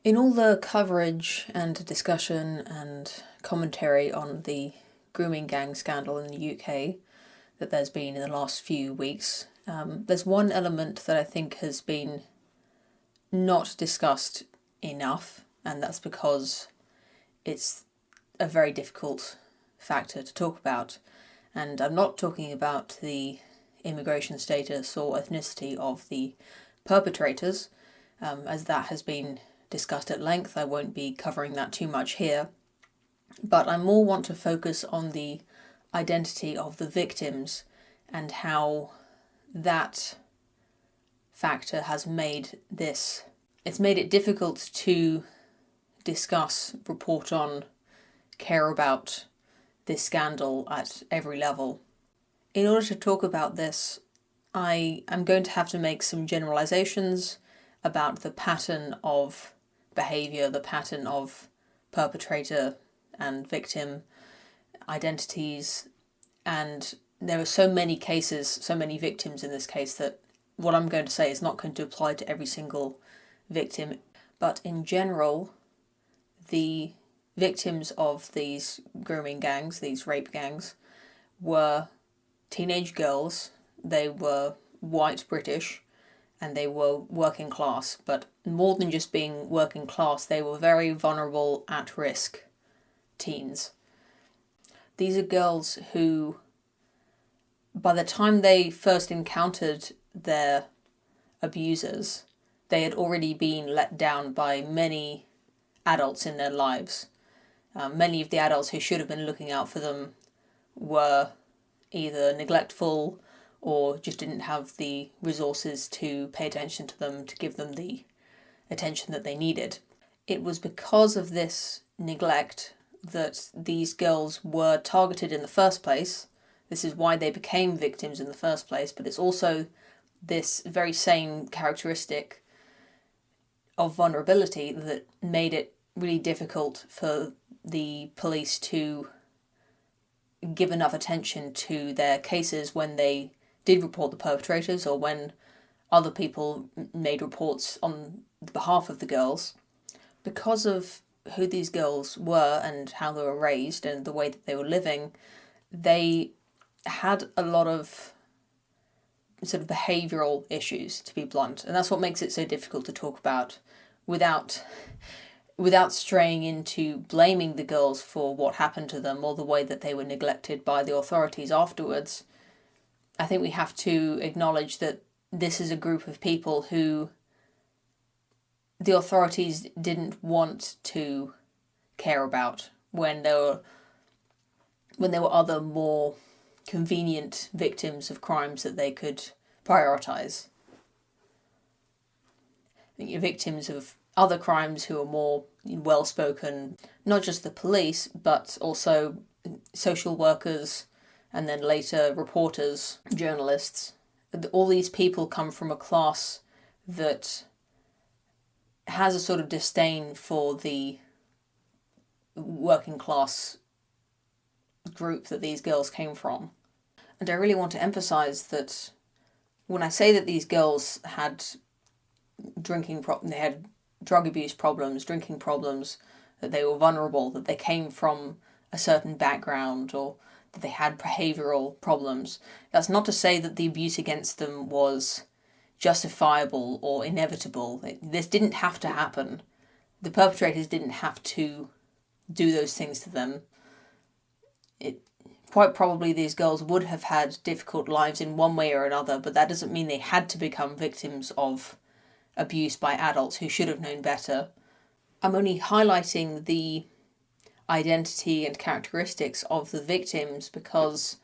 In all the coverage and discussion and commentary on the grooming gang scandal in the UK that there's been in the last few weeks, there's one element that I think has been not discussed enough, and that's because it's a very difficult factor to talk about. And I'm not talking about the immigration status or ethnicity of the perpetrators, as that has been discussed at length. I won't be covering that too much here, but I more want to focus on the identity of the victims and how that factor has made it's made it difficult to discuss, report on, care about this scandal at every level. In order to talk about this, I am going to have to make some generalizations about the pattern of behavior, the pattern of perpetrator and victim identities, and there are so many cases, so many victims in this case, that what I'm going to say is not going to apply to every single victim. But in general, the victims of these grooming gangs, these rape gangs, were teenage girls. They were white British, and they were working class, but more than just being working class, they were very vulnerable, at-risk teens. These are girls who, by the time they first encountered their abusers, they had already been let down by many adults in their lives. Many of the adults who should have been looking out for them were either neglectful or just didn't have the resources to pay attention to them, to give them the attention that they needed. It was because of this neglect that these girls were targeted in the first place. This is why they became victims in the first place, but it's also this very same characteristic of vulnerability that made it really difficult for the police to give enough attention to their cases when they did report the perpetrators, or when other people made reports on behalf of the girls. Because of who these girls were and how they were raised and the way that they were living, they had a lot of sort of behavioural issues, to be blunt, and that's what makes it so difficult to talk about without straying into blaming the girls for what happened to them or the way that they were neglected by the authorities afterwards. I think we have to acknowledge that this is a group of people who the authorities didn't want to care about when there were other more convenient victims of crimes that they could prioritise. Victims of other crimes who are more well-spoken, not just the police, but also social workers, and then later reporters, journalists. All these people come from a class that has a sort of disdain for the working class group that these girls came from. And I really want to emphasise that when I say that these girls had they had drug abuse problems, drinking problems, that they were vulnerable, that they came from a certain background, or that they had behavioural problems, that's not to say that the abuse against them was justifiable or inevitable. This didn't have to happen. The perpetrators didn't have to do those things to them. Quite probably these girls would have had difficult lives in one way or another, but that doesn't mean they had to become victims of abuse by adults who should have known better. I'm only highlighting the identity and characteristics of the victims because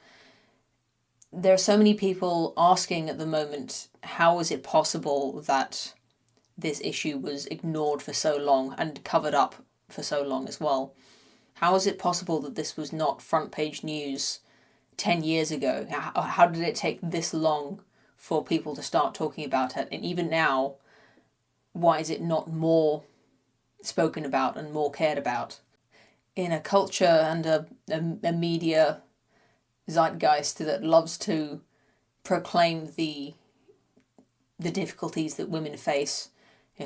there are so many people asking at the moment, how is it possible that this issue was ignored for so long and covered up for so long as well? How is it possible that this was not front page news 10 years ago? How did it take this long for people to start talking about it? And even now, why is it not more spoken about and more cared about? In a culture and a media zeitgeist that loves to proclaim the difficulties that women face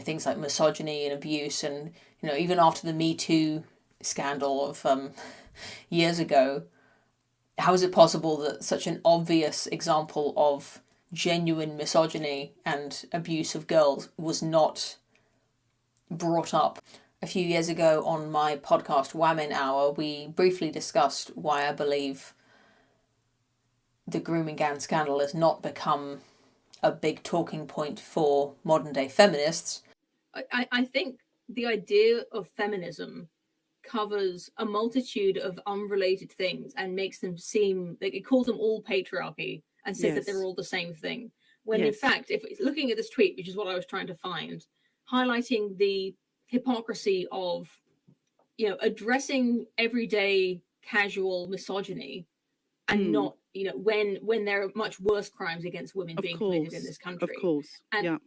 things like misogyny and abuse, and even after the Me Too scandal of years ago, how is it possible that such an obvious example of genuine misogyny and abuse of girls was not brought up? A few years ago on my podcast Wamen Hour, we briefly discussed why I believe the grooming gang scandal has not become a big talking point for modern day feminists. I think the idea of feminism covers a multitude of unrelated things and makes them seem like it calls them all patriarchy and says that they're all the same thing. When in fact, if it's looking at this tweet, which is what I was trying to find, highlighting the hypocrisy of, addressing everyday casual misogyny and not, when there are much worse crimes against women being committed in this country. Of course. And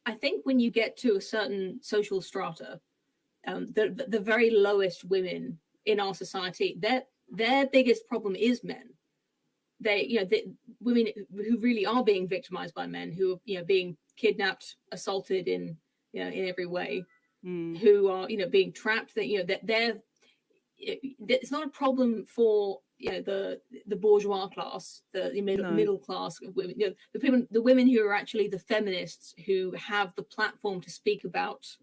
I think when you get to a certain social strata, the very lowest women in our society, their biggest problem is men. The women who really are being victimized by men, who are being kidnapped, assaulted in every way, who are being trapped. That it's not a problem for the bourgeois class, the middle class women. The women who are actually the feminists who have the platform to speak about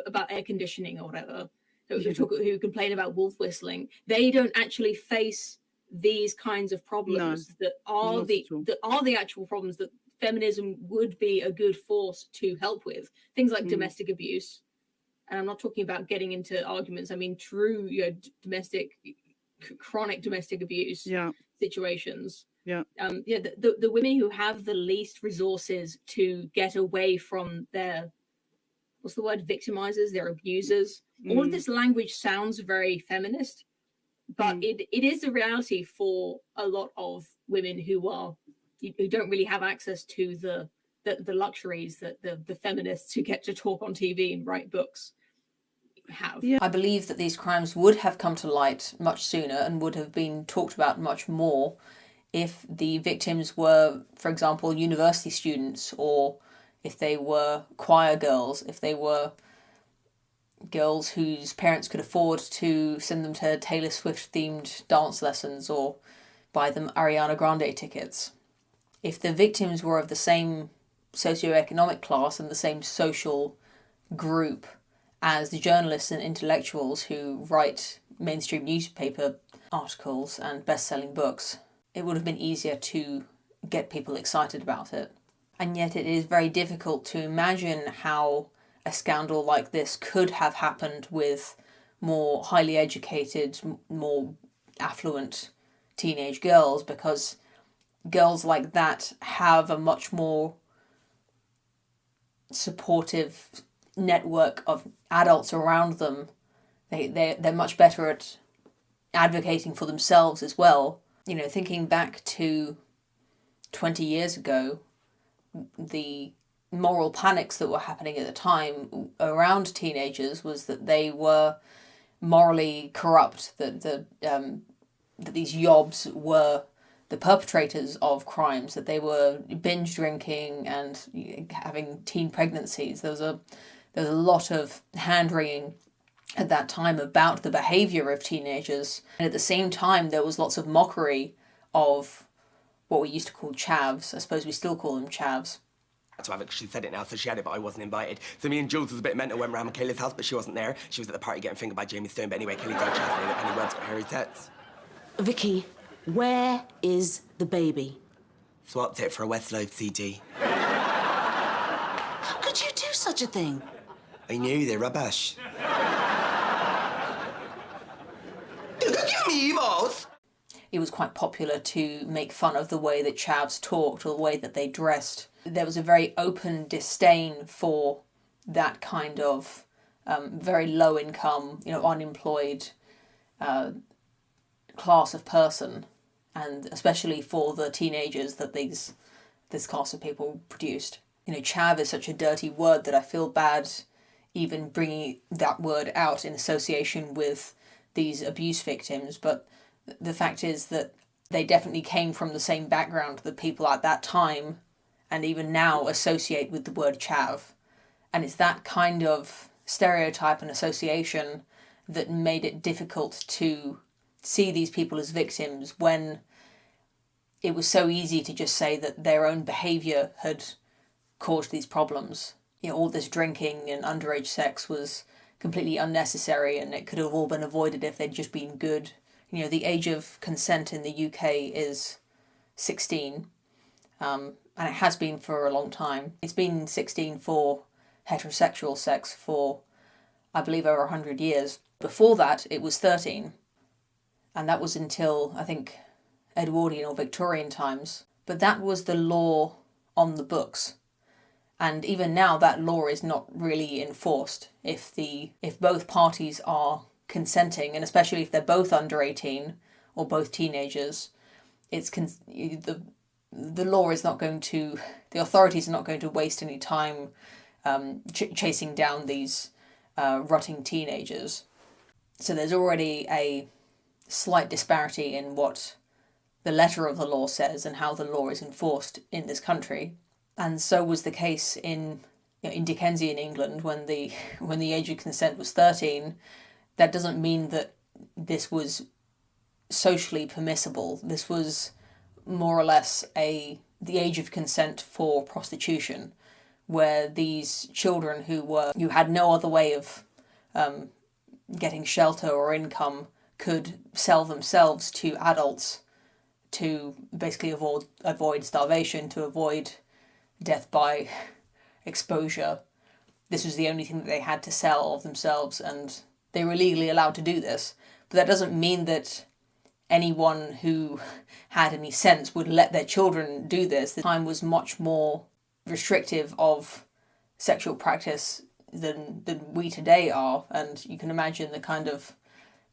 about air conditioning or whatever, who complain about wolf whistling. They don't actually face these kinds of problems that are the actual problems that feminism would be a good force to help with. Things like domestic abuse. And I'm not talking about getting into arguments. I mean, true, chronic domestic abuse situations. The women who have the least resources to get away from their, what's the word, victimizers, their abusers. All of this language sounds very feminist, but it is the reality for a lot of women who don't really have access to the luxuries that the feminists who get to talk on TV and write books have. I believe that these crimes would have come to light much sooner and would have been talked about much more if the victims were, for example, university students, or if they were choir girls, if they were girls whose parents could afford to send them to Taylor Swift-themed dance lessons or buy them Ariana Grande tickets. If the victims were of the same socioeconomic class and the same social group as the journalists and intellectuals who write mainstream newspaper articles and best-selling books, it would have been easier to get people excited about it. And yet it is very difficult to imagine how a scandal like this could have happened with more highly educated, more affluent teenage girls, because girls like that have a much more supportive network of adults around them. They're much better at advocating for themselves as well. Thinking back to 20 years ago, the moral panics that were happening at the time around teenagers was that they were morally corrupt, that these yobs were the perpetrators of crimes, that they were binge drinking and having teen pregnancies. There was a lot of hand-wringing at that time about the behaviour of teenagers. And at the same time, there was lots of mockery of what we used to call chavs. I suppose we still call them chavs. So I've actually said it now, so she had it, but I wasn't invited. So me and Jules was a bit mental, went round Michaela's house, but she wasn't there. She was at the party getting fingered by Jamie Stone. But anyway, Kelly's out chatting and Penny Webb's got hairy tits. Vicky, where is the baby? Swapped it for a Westlife CD. How could you do such a thing? I knew, they're rubbish. Give me evils! It was quite popular to make fun of the way that chavs talked or the way that they dressed. There was a very open disdain for that kind of very low income, unemployed class of person, and especially for the teenagers that this class of people produced. Chav is such a dirty word that I feel bad even bringing that word out in association with these abuse victims, but the fact is that they definitely came from the same background that people at that time and even now associate with the word chav. And it's that kind of stereotype and association that made it difficult to see these people as victims when it was so easy to just say that their own behaviour had caused these problems. All this drinking and underage sex was completely unnecessary and it could have all been avoided if they'd just been good. The age of consent in the UK is 16, and it has been for a long time. It's been 16 for heterosexual sex for, I believe, over 100 years. Before that, it was 13, and that was until, I think, Edwardian or Victorian times. But that was the law on the books. And even now, that law is not really enforced. If both parties are consenting, and especially if they're both under 18 or both teenagers, the law is not going to, the authorities are not going to waste any time chasing down these rutting teenagers. So there's already a slight disparity in what the letter of the law says and how the law is enforced in this country. And so was the case in Dickensian England when the age of consent was 13. That doesn't mean that this was socially permissible. This was more or less the age of consent for prostitution, where these children who had no other way of getting shelter or income could sell themselves to adults to basically avoid starvation, to avoid death by exposure. This was the only thing that they had to sell of themselves, and they were legally allowed to do this. But that doesn't mean that anyone who had any sense would let their children do this. The time was much more restrictive of sexual practice than we today are, and you can imagine the kind of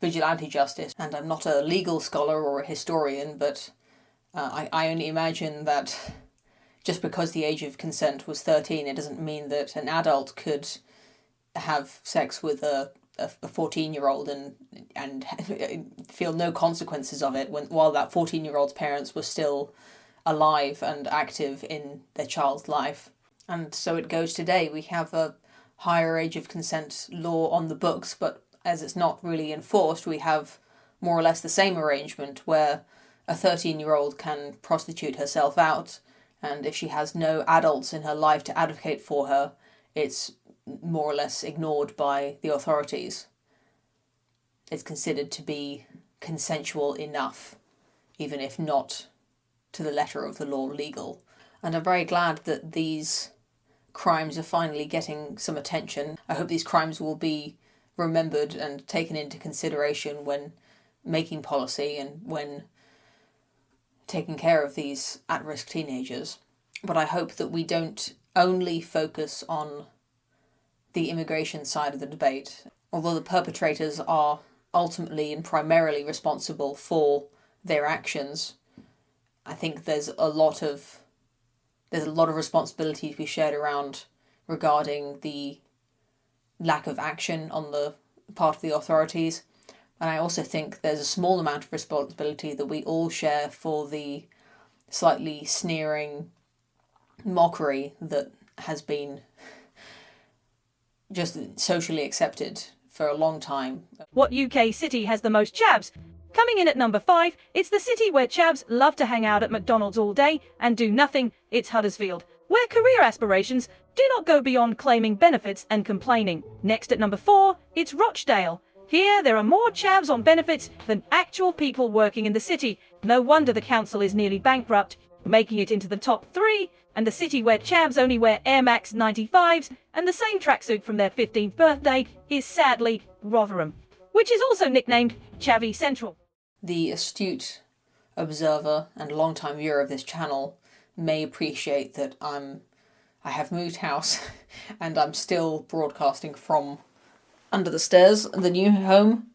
vigilante justice. And I'm not a legal scholar or a historian, but I only imagine that just because the age of consent was 13, it doesn't mean that an adult could have sex with a 14-year-old and feel no consequences of it while that 14-year-old's parents were still alive and active in their child's life. And so it goes today. We have a higher age of consent law on the books, but as it's not really enforced, we have more or less the same arrangement where a 13-year-old can prostitute herself out, and if she has no adults in her life to advocate for her, it's more or less ignored by the authorities. It's considered to be consensual enough, even if not to the letter of the law legal. And I'm very glad that these crimes are finally getting some attention. I hope these crimes will be remembered and taken into consideration when making policy and when taking care of these at-risk teenagers. But I hope that we don't only focus on the immigration side of the debate. Although the perpetrators are ultimately and primarily responsible for their actions, I think there's a lot of responsibility to be shared around regarding the lack of action on the part of the authorities. And I also think there's a small amount of responsibility that we all share for the slightly sneering mockery that has been just socially accepted for a long time. What UK city has the most chavs? Coming in at number 5, it's the city where chavs love to hang out at McDonald's all day and do nothing. It's Huddersfield, where career aspirations do not go beyond claiming benefits and complaining. Next at number 4, it's Rochdale. Here, there are more chavs on benefits than actual people working in the city. No wonder the council is nearly bankrupt, making it into the top 3, and the city where chavs only wear Air Max 95s and the same tracksuit from their 15th birthday is sadly Rotherham, which is also nicknamed Chavvy Central. The astute observer and long-time viewer of this channel may appreciate that I have moved house and I'm still broadcasting from under the stairs, the new home,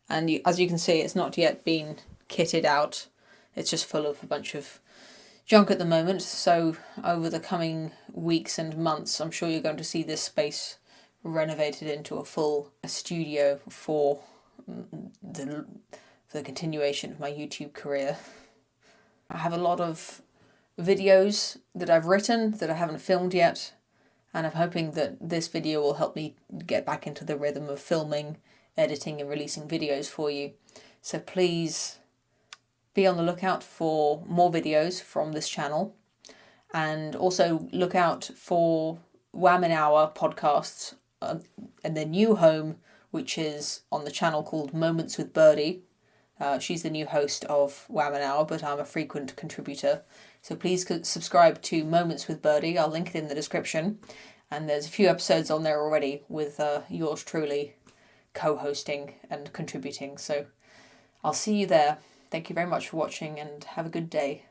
and as you can see, it's not yet been kitted out. It's just full of a bunch of junk at the moment, so over the coming weeks and months, I'm sure you're going to see this space renovated into a full studio for the continuation of my YouTube career. I have a lot of videos that I've written that I haven't filmed yet, and I'm hoping that this video will help me get back into the rhythm of filming, editing and releasing videos for you. So please be on the lookout for more videos from this channel, and also look out for Wamen Hour podcasts in their new home, which is on the channel called Moments with Birdie. She's the new host of Wamen Hour, but I'm a frequent contributor. So please subscribe to Moments with Birdie. I'll link it in the description. And there's a few episodes on there already with yours truly co-hosting and contributing. So I'll see you there. Thank you very much for watching and have a good day.